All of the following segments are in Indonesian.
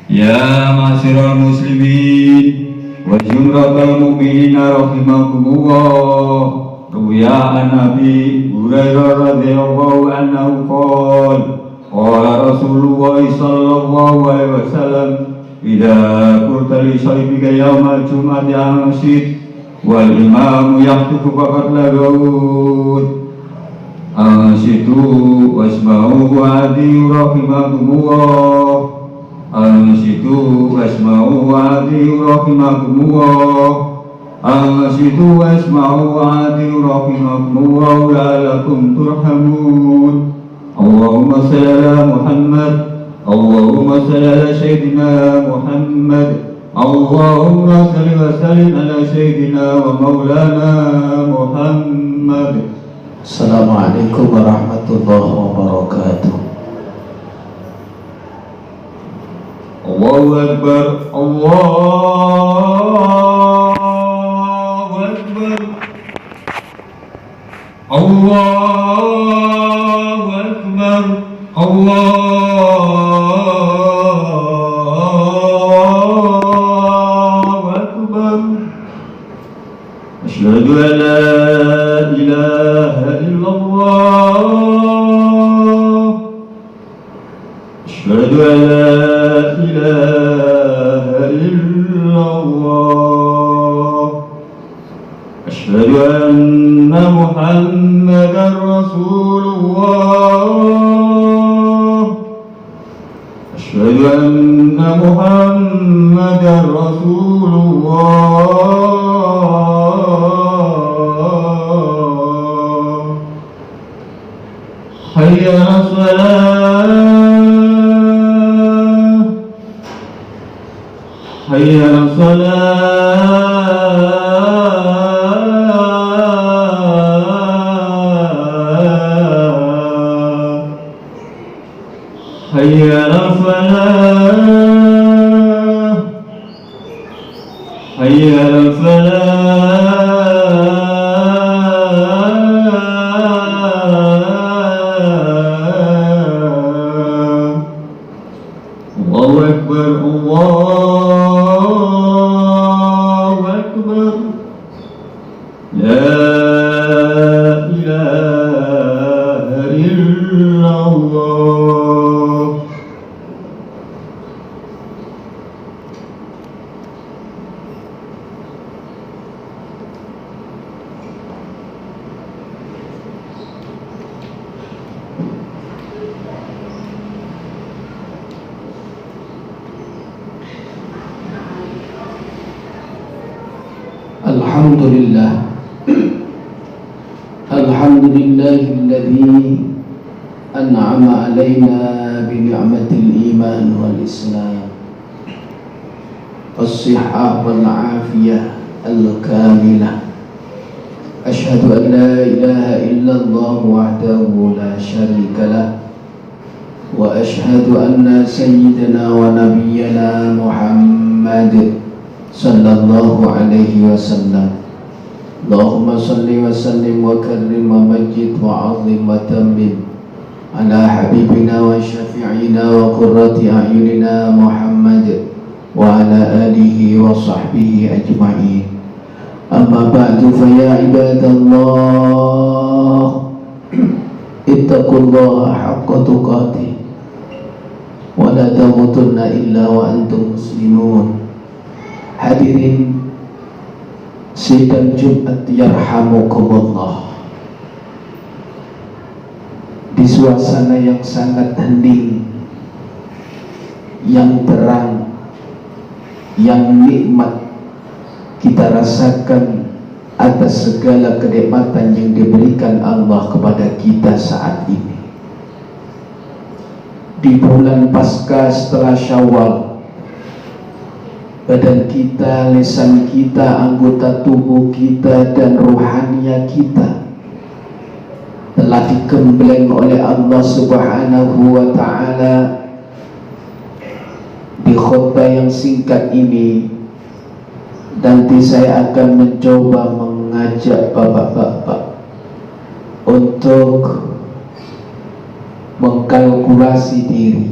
Ya ma'asyiral muslimin wa jumlatal mu'minina rahimakumullah. Ruya an Nabi Hurairah radhiyallahu anhu qala Rasulullah sallallahu alaihi wasallam idza qulta li sahibika yaumal jum'ati anshid wal imamu yaktubu faqad lagawud anshidu wasma'u wa adiyu rahimakumullah. Ansitu wasma'u wa adiyu rahimakumullah. Ansitu wasma'u wa adiyu rahimakumullah la'allakum turhamun. Allahumma salli ala Muhammad. Allahumma salli ala Sayyidina Muhammad. Allahumma salli wa sallim ala Sayyidina wa Maulana Muhammad. Assalamualaikum warahmatullahi wabarakatuh. Allahu Akbar, Allahu Akbar, Allahu Akbar, Allahu Akbar. Asyhadu an la ilaha illallah. Asyhadu an la ilaha illallah. Asyhadu anna Muhammadar Rasulullah. Asyhadu anna Muhammadar Rasulullah. Hayya 'alas shalah. Hayya 'alas shalah. Hayya 'alas falah. Hayya 'alas falah. Allahu Akbar, Allahu Akbar. La ilaha illallah. Alhamdulillah. Alhamdulillahilladzi an'ama alaina bi ni'matil iman wal islam was-sihhah wal afiyah al-kamilah. Asyhadu an la ilaha illallah wahdahu la syarika lah wa asyhadu anna sayyidana wa nabiyyana Muhammad sallallahu alaihi wasallam. Allahumma salli wa sallim wa karrim wa majid wa azim wa tammim ala habibina wa syafi'ina wa qurrati a'yunina Muhammad wa ala alihi wa sahbihi ajma'in. Amma ba'du fa ya ibadallah ittaqullaha haqqa tuqatih wa la tamutunna illa wa antum muslimun. Hadirin sidang Jumat yarhamukumullah. Di suasana yang sangat hening, yang terang, yang nikmat kita rasakan atas segala kenikmatan yang diberikan Allah kepada kita saat ini. Di bulan Paskah setelah Syawal, badan kita, lisan kita, anggota tubuh kita, dan ruhania kita telah digembleng oleh Allah Subhanahu wa ta'ala. Di khutbah yang singkat ini, nanti saya akan mencoba mengajak bapak-bapak untuk mengkalkulasi diri,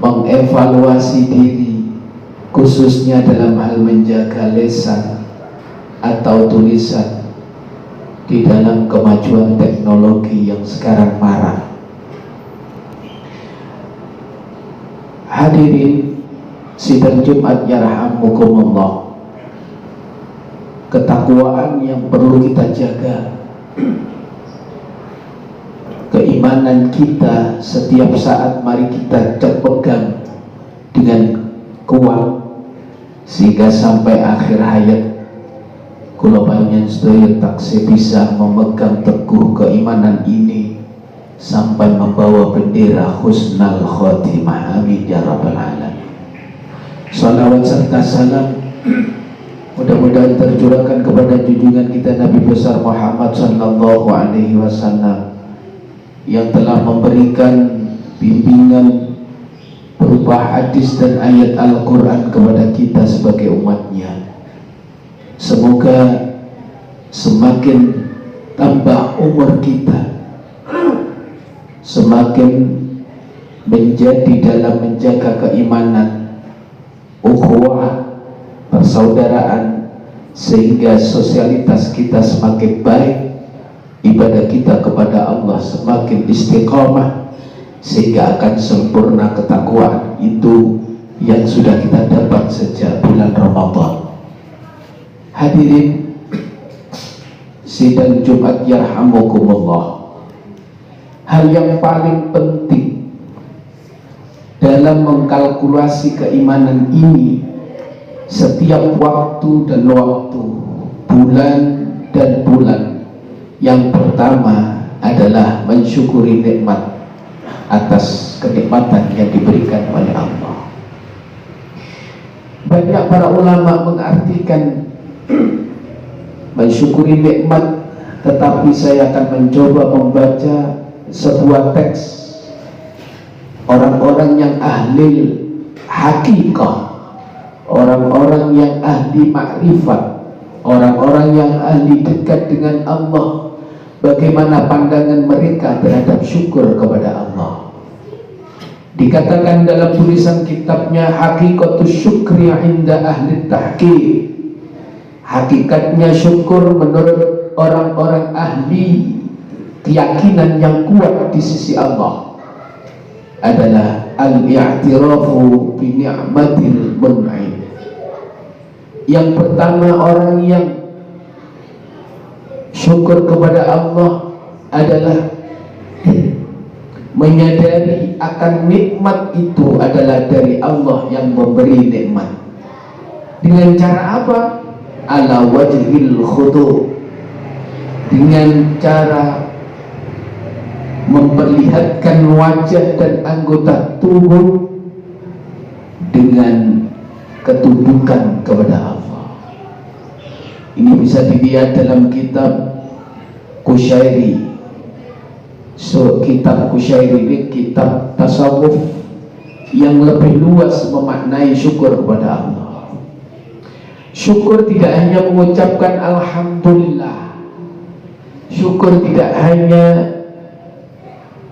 mengevaluasi diri, khususnya dalam hal menjaga lisan atau tulisan di dalam kemajuan teknologi yang sekarang marak. Hadirin sidang Jumat yarhamukumullah, ketakwaan yang perlu kita jaga, keimanan kita setiap saat mari kita pegang dengan kuat sehingga sampai akhir hayat kula panjenengan sedaya taksih bisa memegang teguh keimanan ini sampai membawa bendera husnal khotimah. Amin ya rabbal alamin. Salawat serta salam mudah-mudahan tercurahkan kepada junjungan kita Nabi besar Muhammad sallallahu alaihi wasallam yang telah memberikan bimbingan berupa hadis dan ayat Al-Quran kepada kita sebagai umatnya. Semoga semakin tambah umur kita, semakin menjadi dalam menjaga keimanan, ukhuwah, persaudaraan, sehingga sosialitas kita semakin baik, ibadah kita kepada Allah semakin istiqamah, sehingga akan sempurna ketakwaan itu yang sudah kita dapat sejak bulan Ramadan. Hadirin sidang Jumat yarhamukumullah, hal yang paling penting dalam mengkalkulasi keimanan ini setiap waktu dan waktu, bulan dan bulan, yang pertama adalah mensyukuri nikmat atas kenikmatan yang diberikan oleh Allah. Banyak para ulama mengartikan mensyukuri nikmat, tetapi saya akan mencoba membaca sebuah teks orang-orang yang ahli hakikah, orang-orang yang ahli makrifat, orang-orang yang ahli dekat dengan Allah, bagaimana pandangan mereka terhadap syukur kepada Allah. Dikatakan dalam tulisan kitabnya Hakikatus Syukri Inda Ahli Tahqiq, hakikatnya syukur menurut orang-orang ahli keyakinan yang kuat di sisi Allah adalah al-i'tirafu bi ni'matil mun'im. Yang pertama, orang yang syukur kepada Allah adalah menyadari akan nikmat itu adalah dari Allah yang memberi nikmat. Dengan cara apa? Ala wajhil khudu, dengan cara memperlihatkan wajah dan anggota tubuh dengan ketundukan kepada Allah. Ini bisa dilihat dalam kitab Kusyairi. Kitab Kusyairi ini kitab tasawuf yang lebih luas memaknai syukur kepada Allah. Syukur tidak hanya mengucapkan alhamdulillah, syukur tidak hanya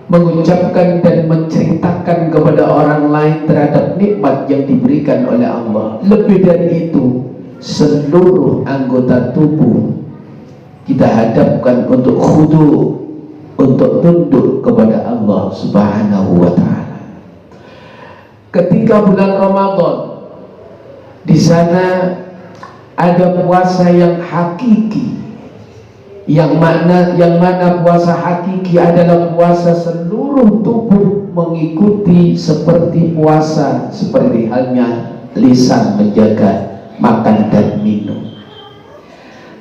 mengucapkan dan menceritakan kepada orang lain terhadap nikmat yang diberikan oleh Allah. Lebih dari itu, seluruh anggota tubuh kita hadapkan untuk khudu, untuk tunduk kepada Allah Subhanahu wa ta'ala. Ketika bulan Ramadan, di sana ada puasa yang hakiki, yang mana puasa hakiki adalah puasa seluruh tubuh mengikuti seperti puasa, seperti halnya lisan menjaga makan dan minum.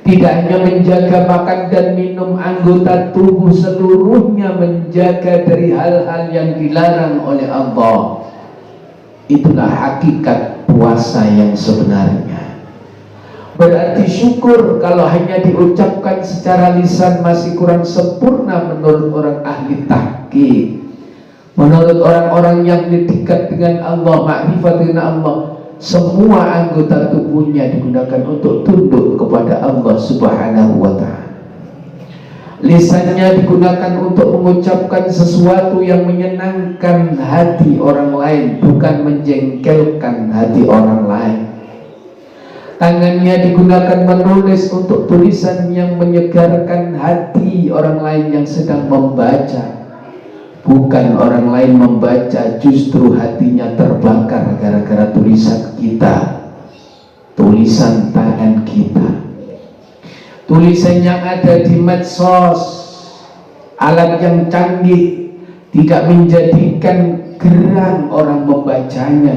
Tidak hanya menjaga makan dan minum, anggota tubuh seluruhnya menjaga dari hal-hal yang dilarang oleh Allah. Itulah hakikat puasa yang sebenarnya. Berarti syukur kalau hanya diucapkan secara lisan masih kurang sempurna menurut orang ahli tahqiq. Menurut orang-orang yang dekat dengan Allah, makrifat dengan Allah, semua anggota tubuhnya digunakan untuk tunduk kepada Allah Subhanahu wa ta'ala. Lisannya digunakan untuk mengucapkan sesuatu yang menyenangkan hati orang lain, bukan menjengkelkan hati orang lain. Tangannya digunakan menulis untuk tulisan yang menyegarkan hati orang lain yang sedang membaca, bukan orang lain membaca justru hatinya terbakar gara-gara tulisan kita, tulisan tangan kita. Tulisan yang ada di medsos, alat yang canggih, tidak menjadikan gerang orang membacanya,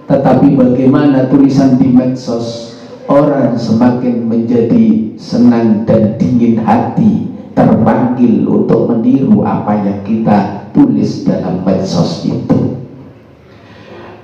tetapi bagaimana tulisan di medsos, orang semakin menjadi senang dan dingin hati, terpanggil untuk meniru apa yang kita tulis dalam medsos itu.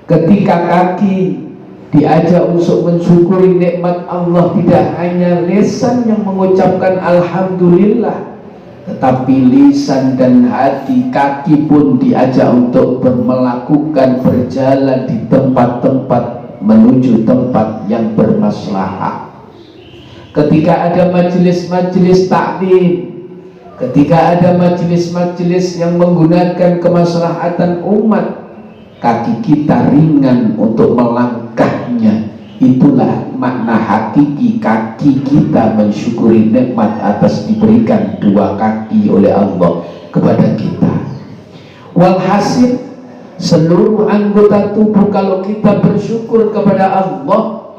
Ketika kaki diajak untuk mensyukuri nikmat Allah, tidak hanya lisan yang mengucapkan alhamdulillah, tetapi lisan dan hati, kaki pun diajak untuk melakukan berjalan di tempat-tempat menuju tempat yang bermaslahat. Ketika ada majelis-majelis taklim, ketika ada majelis-majelis yang menggunakan kemaslahatan umat, kaki kita ringan untuk melangkahnya. Itulah makna hakiki kaki kita mensyukuri nikmat atas diberikan dua kaki oleh Allah kepada kita. Walhasil, seluruh anggota tubuh kalau kita bersyukur kepada Allah,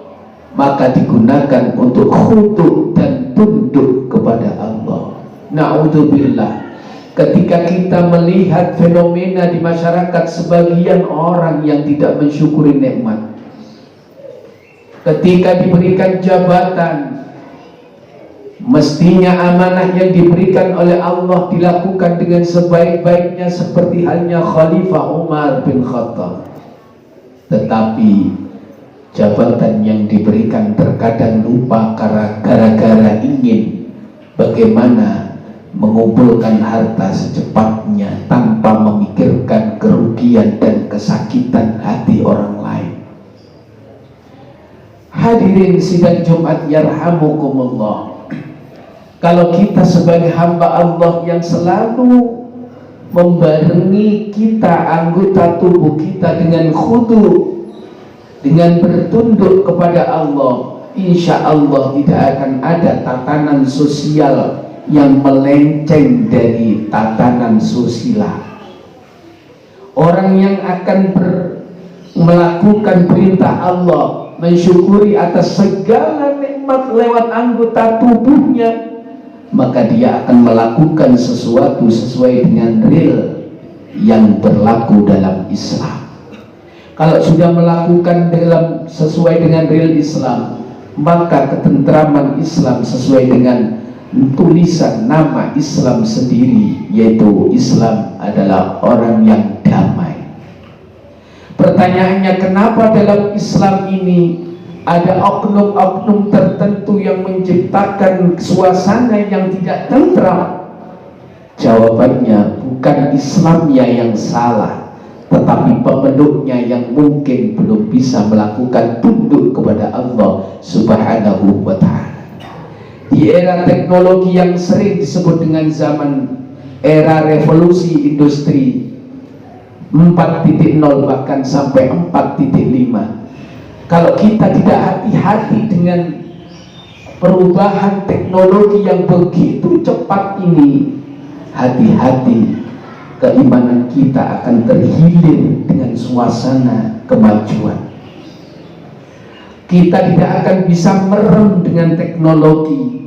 maka digunakan untuk khudu dan tunduk kepada Allah. Na'udzubillah. Ketika kita melihat fenomena di masyarakat sebagian orang yang tidak mensyukuri nikmat, ketika diberikan jabatan, mestinya amanah yang diberikan oleh Allah dilakukan dengan sebaik-baiknya seperti halnya Khalifah Umar bin Khattab. Tetapi jabatan yang diberikan terkadang lupa gara-gara ingin bagaimana mengumpulkan harta secepatnya tanpa memikirkan kerugian dan kesakitan hati orang lain. Hadirin sidang Jumat yarhamukumullah, kalau kita sebagai hamba Allah yang selalu membarengi kita, anggota tubuh kita dengan khudu, dengan bertunduk kepada Allah, insya Allah tidak akan ada tatanan sosial yang melenceng dari tatanan susila. Orang yang akan melakukan perintah Allah, mensyukuri atas segala nikmat lewat anggota tubuhnya, maka dia akan melakukan sesuatu sesuai dengan real yang berlaku dalam Islam. Kalau sudah melakukan sesuai dengan real Islam, maka ketentraman Islam sesuai dengan tulisan nama Islam sendiri, yaitu Islam adalah orang yang damai. Pertanyaannya, kenapa dalam Islam ini ada oknum-oknum tertentu yang menciptakan suasana yang tidak tentram? Jawabannya, bukan Islamnya yang salah, tetapi pemeluknya yang mungkin belum bisa melakukan tunduk kepada Allah Subhanahu wa ta'ala. Di era teknologi yang sering disebut dengan zaman era revolusi industri 4.0 bahkan sampai 4.5, kalau kita tidak hati-hati dengan perubahan teknologi yang begitu cepat ini, hati-hati, keimanan kita akan terhilir dengan suasana kemajuan. Kita tidak akan bisa merem dengan teknologi.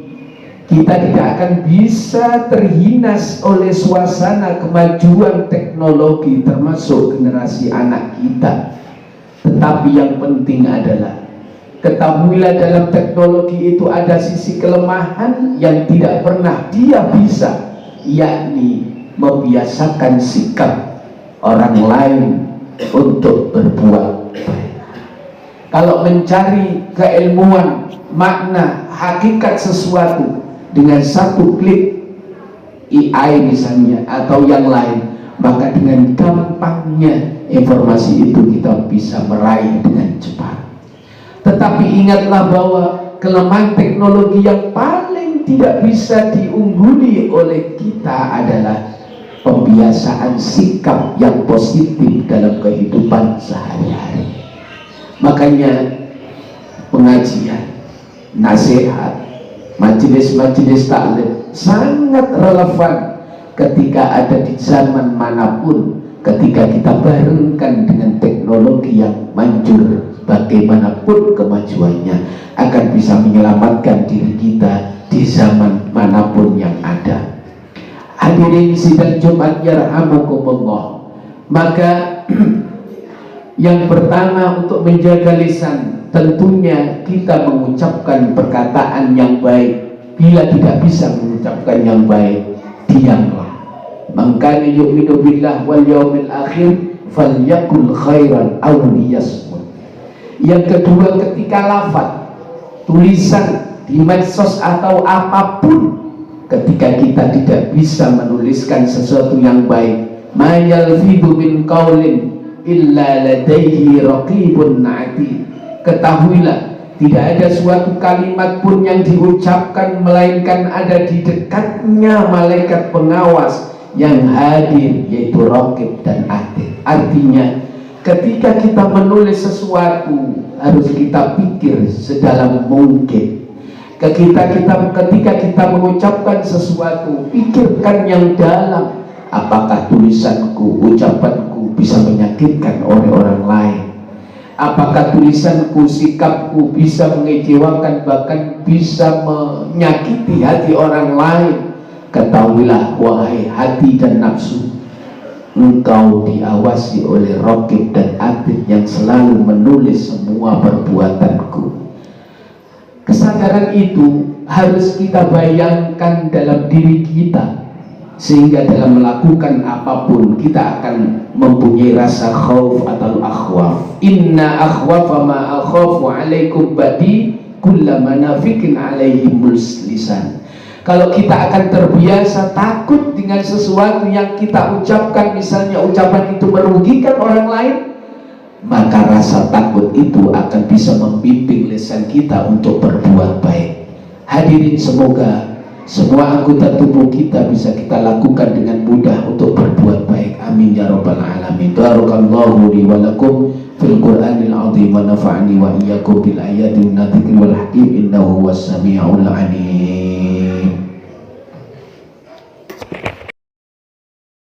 Kita tidak akan bisa terhinas oleh suasana kemajuan teknologi, termasuk generasi anak kita. Tetapi yang penting adalah, ketahuilah dalam teknologi itu ada sisi kelemahan yang tidak pernah dia bisa, yakni membiasakan sikap orang lain untuk berbuat baik. Kalau mencari keilmuan, makna, hakikat sesuatu dengan satu klik AI misalnya atau yang lain, maka dengan gampangnya informasi itu kita bisa meraih dengan cepat. Tetapi ingatlah bahwa kelemahan teknologi yang paling tidak bisa diungguli oleh kita adalah pembiasaan sikap yang positif dalam kehidupan sehari-hari. Makanya pengajian, nasihat, majelis-majelis taklim sangat relevan ketika ada di zaman manapun, ketika kita barengkan dengan teknologi yang manjur bagaimanapun kemajuannya akan bisa menyelamatkan diri kita di zaman manapun yang ada. Hadirin sidang Jumat yarhamukumullah. Maka yang pertama untuk menjaga lisan, tentunya kita mengucapkan perkataan yang baik. Bila tidak bisa mengucapkan yang baik, diamlah. Man kana yu'minu billah wal yawmil akhir falyakul khairan aw liyasmut. Yang kedua, ketika lafaz, tulisan di medsos atau apapun, ketika kita tidak bisa menuliskan sesuatu yang baik, ma yalfidu min qaulin illa ladaihi raqibun atid. Ketahuilah, tidak ada suatu kalimat pun yang diucapkan melainkan ada di dekatnya malaikat pengawas yang hadir, yaitu raqib dan atid. Artinya, ketika kita menulis sesuatu harus kita pikir sedalam mungkin. Ketika kita mengucapkan sesuatu, pikirkan yang dalam. Apakah tulisanku, ucapanku bisa menyakitkan oleh orang lain? Apakah tulisanku, sikapku bisa mengecewakan, bahkan bisa menyakiti hati orang lain? Ketahuilah wahai hati dan nafsu, engkau diawasi oleh raqib dan atid yang selalu menulis semua perbuatanku. Kesadaran itu harus kita bayangkan dalam diri kita, sehingga dalam melakukan apapun kita akan mempunyai rasa khauf atau akhwaf. Inna akhwafa ma akhafu alaikum badi kullama nafikin alaihim lisan. Kalau kita akan terbiasa takut dengan sesuatu yang kita ucapkan, misalnya ucapan itu merugikan orang lain, maka rasa takut itu akan bisa membimbing lisan kita untuk berbuat baik. Hadirin, semoga semua anggota tubuh kita bisa kita lakukan dengan mudah untuk berbuat baik. Amin ya rabbal alamin. Barakallahu li wa lakum fil Qur'anil azim wa nafa'ani wa iyyakum bil ayati wan dzikri wal hakim innahu was samiul alim.